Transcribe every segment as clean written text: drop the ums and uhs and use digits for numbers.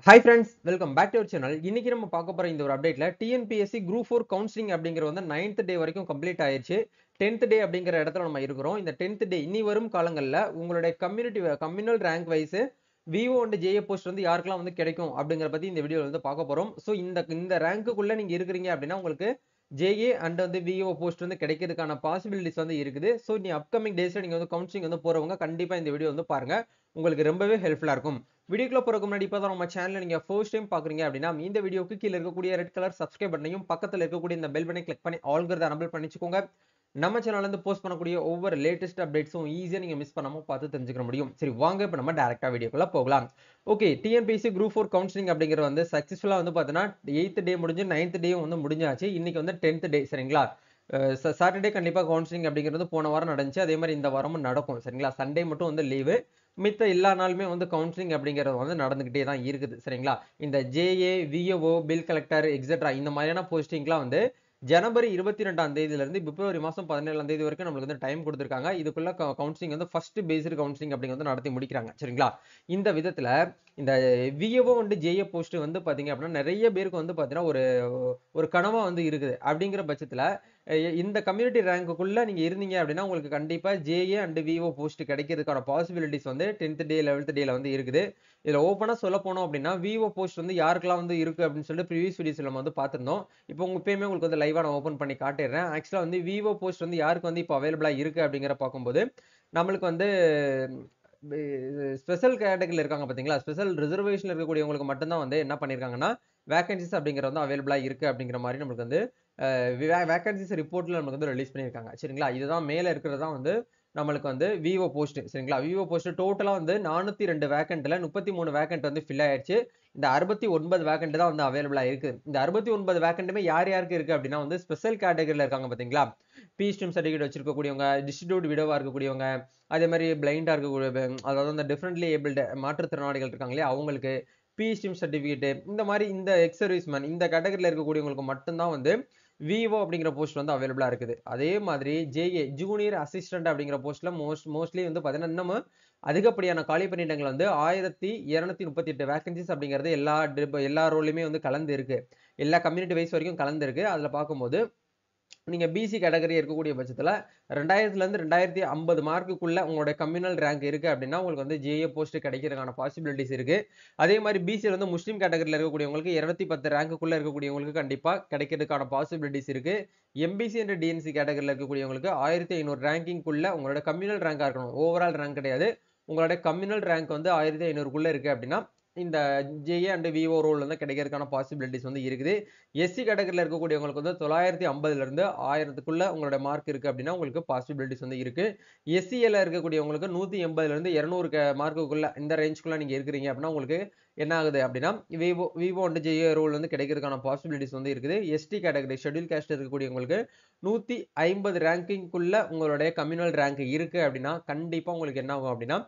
Hi friends, welcome back to our channel. இன்னைக்கு நம்ம பார்க்க போற இந்த ஒரு அப்டேட்ல TNPSC Group 4 கவுன்சிலிங் அப்படிங்கிற வந்து 9th டே வரைக்கும் கம்ப்ளீட் ஆயிருச்சு. 10th டே அப்படிங்கிற இடத்துல நம்ம இருக்கிறோம். இந்த 10th டே இனி வரும் காலங்கள்ல உங்களுடைய communal rank wise VO and JA post வந்து யாருக்கெல்லாம் வந்து கிடைக்கும் அப்படிங்கிற பத்தி இந்த வீடியோல வந்து பார்க்க போறோம். ஸோ இந்த ரேங்க்குள்ள நீங்க இருக்கிறீங்க அப்படின்னா உங்களுக்கு ஜேஏ அண்ட் வந்து விஓ போஸ்ட் வந்து கிடைக்கிறதுக்கான பாசிபிலிட்டிஸ் வந்து இருக்குது. ஸோ நீ அப்கமிங் டேஸ்ல நீங்க வந்து கவுன்சிலிங் வந்து போறவங்க கண்டிப்பா இந்த வீடியோ வந்து பாருங்க. உங்களுக்கு ரொம்பவே ஹெல்ப்ஃபுல்லா இருக்கும். வீடியோக்குள்ள போறதுக்கு முன்னாடி இப்போ தான் நம்ம சேனலை நீங்க ஃபர்ஸ்ட் டைம் பாக்குறீங்க அப்படின்னா இந்த வீடியோக்கு கீழே இருக்கக்கூடிய ரெட் கலர் சப்ஸ்கிரைப் பட்டனையும் பக்கத்துல இருக்கக்கூடிய இந்த பெல் பட்டனை கிளிக் பண்ணி ஆல்கிறத எனபிள் பண்ணிச்சுக்கோங்க. நம்ம சேனல்ல இருந்து போஸ்ட் பண்ணக்கூடிய ஒவ்வொரு லேட்டஸ்ட் அப்டேட்ஸும் ஈஸியா நீங்க மிஸ் பண்ணாம பார்த்து தெரிஞ்சுக்க முடியும். சரி வாங்க இப்போ நம்ம டைரக்டா வீடியோக்குள்ள போகலாம். ஓகே, டிஎன்பிஎஸ்சி குரூப் 4 கவுன்சிலிங் அப்படிங்கிறது வந்து சக்சஸ்ஃபுல்லா வந்து பாத்தீங்கன்னா 8th டே முடிஞ்சு 9th டேயும் வந்து முடிஞ்சாச்சு. இன்னைக்கு வந்து 10th டே சரிங்களா. சாட்டர்டே கண்டிப்பா கவுன்சிலிங் அப்படிங்கிறது போன வாரம் நடந்துச்சு. அதே மாதிரி இந்த வாரமும் நடக்கும் சரிங்களா. சண்டே மட்டும் வந்து லீவு. மித்த எல்லா நாளுமே வந்து கவுன்சிலிங் அப்படிங்கிறது வந்து நடந்துகிட்டே தான் இருக்குது சரிங்களா. இந்த ஜேஏ விஓஓ பில் கலெக்டர் எக்ஸெட்ரா இந்த மாதிரியான போஸ்டிங்லாம் வந்து ஜனவரி 22ஆம் தேதியில இருந்து பிப்ரவரி மாசம் 17ஆம் தேதி வரைக்கும் நம்மளுக்கு வந்து டைம் கொடுத்திருக்காங்க. இதுக்குள்ள கவுன்சிலிங் வந்து ஃபர்ஸ்ட் பேஸ்டு கவுன்சிலிங் அப்படிங்க வந்து நடத்தி முடிக்கிறாங்க சரிங்களா. இந்த விதத்துல இந்த விஓஓ வந்து ஜேஏ போஸ்ட் வந்து பாத்தீங்க அப்படின்னா நிறைய பேருக்கு வந்து பாத்தீங்கன்னா ஒரு ஒரு கனவா வந்து இருக்குது. அப்படிங்கிற பட்சத்துல இந்த கம்யூனிட்டி ரேங்க்குள்ள நீங்க இருந்தீங்க அப்படின்னா உங்களுக்கு கண்டிப்பா ஜேஏ அண்ட் விஓ போஸ்ட் கிடைக்கிறதுக்கான பாசிபிலிட்டிஸ் வந்து 10th டே 11th டேல வந்து இருக்குது. இதுல ஓப்பனா சொல்ல போனோம் அப்படின்னா விஓ போஸ்ட் வந்து யாருக்கெல்லாம் வந்து இருக்கு அப்படின்னு சொல்லிட்டு ப்ரீவியஸ் வீடியோஸ்ல நம்ம வந்து பார்த்திருந்தோம். இப்போ இப்பயுமே உங்களுக்கு வந்து லைவா நான் ஓப்பன் பண்ணி காட்டிடுறேன். ஆக்சுவலா வந்து விஓ போஸ்ட் வந்து யாருக்கு வந்து இப்போ அவைலபிளா இருக்கு அப்படிங்கிற பார்க்கும்போது நம்மளுக்கு வந்து ஸ்பெஷல் கேட்டகரியில் இருக்காங்க பாத்தீங்களா. ஸ்பெஷல் ரிசர்வேஷன்ல இருக்கக்கூடியவங்களுக்கு மட்டும்தான் வந்து என்ன பண்ணிருக்காங்கன்னா வேகன்சிஸ் அப்படிங்கிற வந்து அவைலபிளா இருக்கு அப்படிங்கிற மாதிரி நம்மளுக்கு வந்து வேகன்சிஸ் ரிப்போர்ட்ல நமக்கு வந்து ரிலீஸ் பண்ணியிருக்காங்க சரிங்களா. இதுதான் மேல இருக்கிறது தான் வந்து நம்மளுக்கு வந்து விஓ போஸ்ட் சரிங்களா. விஓ போஸ்ட் டோட்டலா வந்து 402 வேகன்ட்ல 33 வேகன்ட் வந்து ஃபில் ஆயிடுச்சு. இந்த 69 வேகன்ட் தான் வந்து அவைலபிளா இருக்கு. இந்த 69 வேகன்ட்டுமே யார் யாருக்கு இருக்கு அப்படின்னா வந்து ஸ்பெஷல் கேட்டகரியில இருக்காங்க பாத்தீங்களா. பி ஸ்ட்ரீம் சர்டிஃபிகேட் வச்சிருக்கக்கூடியவங்க, டிஸ்ட்ரிபியூட் விடோவா இருக்கக்கூடியவங்க, அதே மாதிரி பிளைண்டா இருக்கக்கூடிய அதாவது அந்த டிஃபரெண்ட்லி ஏபிள்டு மாற்றுத்திறனாளிகள் இருக்காங்க இல்லையா அவங்களுக்கு பி ஸ்ட்ரீம் சர்டிஃபிகேட் இந்த மாதிரி இந்த எக்ஸ் சர்வீஸ்மேன் இந்த கேட்டகரியில் இருக்கக்கூடியவங்களுக்கு மட்டும்தான் வந்து விவோ அப்படிங்கிற போஸ்ட் வந்து அவைலபிளா இருக்குது. அதே மாதிரி ஜேஏ ஜூனியர் அசிஸ்டன்ட் அப்படிங்கிற போஸ்ட்ல மோஸ்ட்லி வந்து பாத்தீங்கன்னா இன்னமும் அதிகப்படியான காலி பணியிடங்கள் வந்து 1238 வேகன்சிஸ் அப்படிங்கிறது எல்லா ரோல்லையுமே வந்து கலந்து இருக்கு. எல்லா கம்யூனிட்டி வைஸ் வரைக்கும் கலந்து இருக்கு. அதுல பார்க்கும்போது நீங்க பிசி கேட்டகரி இருக்கக்கூடிய பட்சத்துல 2000ல இருந்து 2050 மார்க்குள்ள உங்களுடைய கம்யூனல் ரேங்க் இருக்கு அப்படின்னா உங்களுக்கு வந்து ஜேஏ போஸ்ட் கிடைக்கிறதுக்கான பாசிபிலிட்டிஸ் இருக்கு. அதே மாதிரி பிசியில் வந்து முஸ்லீம் கேட்டகரியில் இருக்கக்கூடியவங்களுக்கு 210 ரேங்க்குள்ள இருக்கக்கூடியவங்களுக்கு கண்டிப்பா கிடைக்கிறதுக்கான பாசிபிலிட்டிஸ் இருக்கு. எம்பிசி என்ற டிஎன்சி கேட்டகரியில் இருக்கக்கூடியவங்களுக்கு 1500 ரேங்கிங்குள்ள உங்களோட கம்யூனல் ரேங்கா இருக்கணும். ஓவரால் ரேங்க் கிடையாது. உங்களோட கம்யூனல் ரேங்க் வந்து 1500க்குள்ள இருக்கு அப்படின்னா இந்த ஜேஏ அண்ட் விஓ ரோல் வந்து கிடைக்கிறதுக்கான பாசிபிலிட்டிஸ் வந்து இருக்குது. எஸ்சி கேட்டகரியில் இருக்கக்கூடியவங்களுக்கு வந்து 950ல இருந்து 1000க்குள்ள உங்களோட மார்க் இருக்கு அப்படின்னா உங்களுக்கு பாசிபிலிட்டிஸ் வந்து இருக்கு. எஸ்சிஎல்ல இருக்கக்கூடியவங்களுக்கு 180ல இருந்து 200 மார்க்குக்குள்ள இந்த ரேஞ்சுக்குள்ள நீங்க இருக்கிறீங்க அப்படின்னா உங்களுக்கு என்ன ஆகுது அப்படின்னா விவோ அண்ட் ஜேஏ ரோல் வந்து கிடைக்கிறதுக்கான பாசிபிலிட்டிஸ் வந்து இருக்குது. எஸ்டி கேட்டகரி ஷெட்யூல் காஸ்ட் இருக்கக்கூடியவங்களுக்கு 150 ரேங்கிங்குள்ள உங்களுடைய கம்யூனல் ரேங்க் இருக்கு அப்படின்னா கண்டிப்பா உங்களுக்கு என்ன ஆகும் அப்படின்னா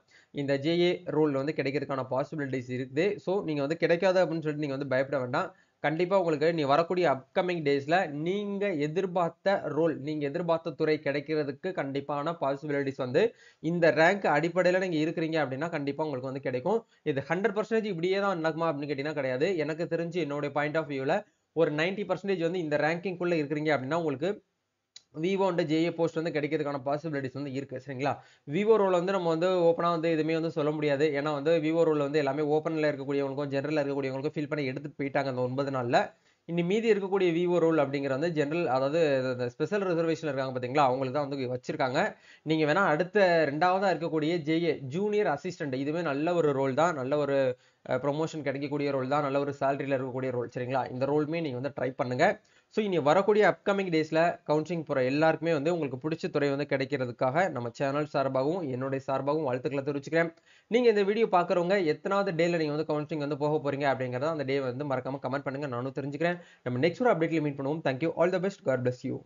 இந்த ஜேஏ ரோல் வந்து கிடைக்கிறதுக்கான பாசிபிலிட்டிஸ் இருக்குது. ஸோ நீங்க வந்து கிடைக்காது அப்படின்னு சொல்லிட்டு நீங்க வந்து பயப்பட வேண்டாம். கண்டிப்பா உங்களுக்கு நீ வரக்கூடிய அப்கமிங் டேஸ்ல நீங்க எதிர்பார்த்த துறை கிடைக்கிறதுக்கு கண்டிப்பான பாசிபிலிட்டிஸ் வந்து இந்த ரேங்க் அடிப்படையில நீங்க இருக்கிறீங்க அப்படின்னா கண்டிப்பா உங்களுக்கு வந்து கிடைக்கும். இது 100% இப்படியே தான் நடக்குமா அப்படின்னு கேட்டீங்கன்னா கிடையாது. எனக்கு தெரிஞ்சு என்னோட பாயிண்ட் ஆஃப் வியூல ஒரு 90% வந்து இந்த ரேங்கிங் குள்ள இருக்கிறீங்க அப்படின்னா உங்களுக்கு விவோ அண்ட் ஜேஏ போஸ்ட் வந்து கிடைக்கிறதுக்கான பாசிபிலிட்டிஸ் வந்து இருக்கு சரிங்களா. விவோ ரோல் வந்து நம்ம வந்து ஓப்பனா வந்து எதுவுமே வந்து சொல்ல முடியாது. ஏன்னா வந்து விவோ ரோல் வந்து எல்லாமே ஓப்பன்ல இருக்கக்கூடியவங்களுக்கும் ஜெனரல்ல இருக்கக்கூடியவங்களுக்கும் ஃபில் பண்ணி எடுத்துட்டு போயிட்டாங்க அந்த 9 நாள்ல. இனி மீதி இருக்கக்கூடிய விவோ ரோல் அப்படிங்கிற வந்து ஜெனரல் அதாவது ஸ்பெஷல் ரிசர்வேஷன் இருக்காங்க பாத்தீங்களா அவங்களுக்கு தான் வந்து வச்சிருக்காங்க. நீங்க வேணா அடுத்த ரெண்டாவதா இருக்கக்கூடிய ஜேஏ ஜூனியர் அசிஸ்டன்ட் இதுவே நல்ல ஒரு ரோல் தான். நல்ல ஒரு ப்ரொமோஷன் கிடைக்கக்கூடிய ரோல் தான். நல்ல ஒரு சேலரியில இருக்கக்கூடிய ரோல் சரிங்களா. இந்த ரோலுமே நீங்க வந்து ட்ரை பண்ணுங்க. ஸோ இனி வரக்கூடிய அப்கமிங் டேஸ்ல கவுன்சிலிங் போற எல்லாருக்குமே வந்து உங்களுக்கு பிடிச்ச துறை வந்து கிடைக்கிறதுக்காக நம்ம சேனல் சார்பாகவும் என்னுடைய சார்பாகவும் வாழ்த்துக்களை தெரிவிச்சுக்கிறேன். நீங்க இந்த வீடியோ பாக்குறவங்க எத்தனாவது டேல நீங்க வந்து கவுன்சிலிங் வந்து போக போறீங்க அப்படிங்கறத அந்த டே வந்து மறக்காம கமெண்ட் பண்ணுங்க. நானும் தெரிஞ்சுக்கிறேன். நம்ம நெக்ஸ்ட் ஒரு அப்டேட்ல மீட் பண்ணுவோம். Thank you. All the best. God bless you.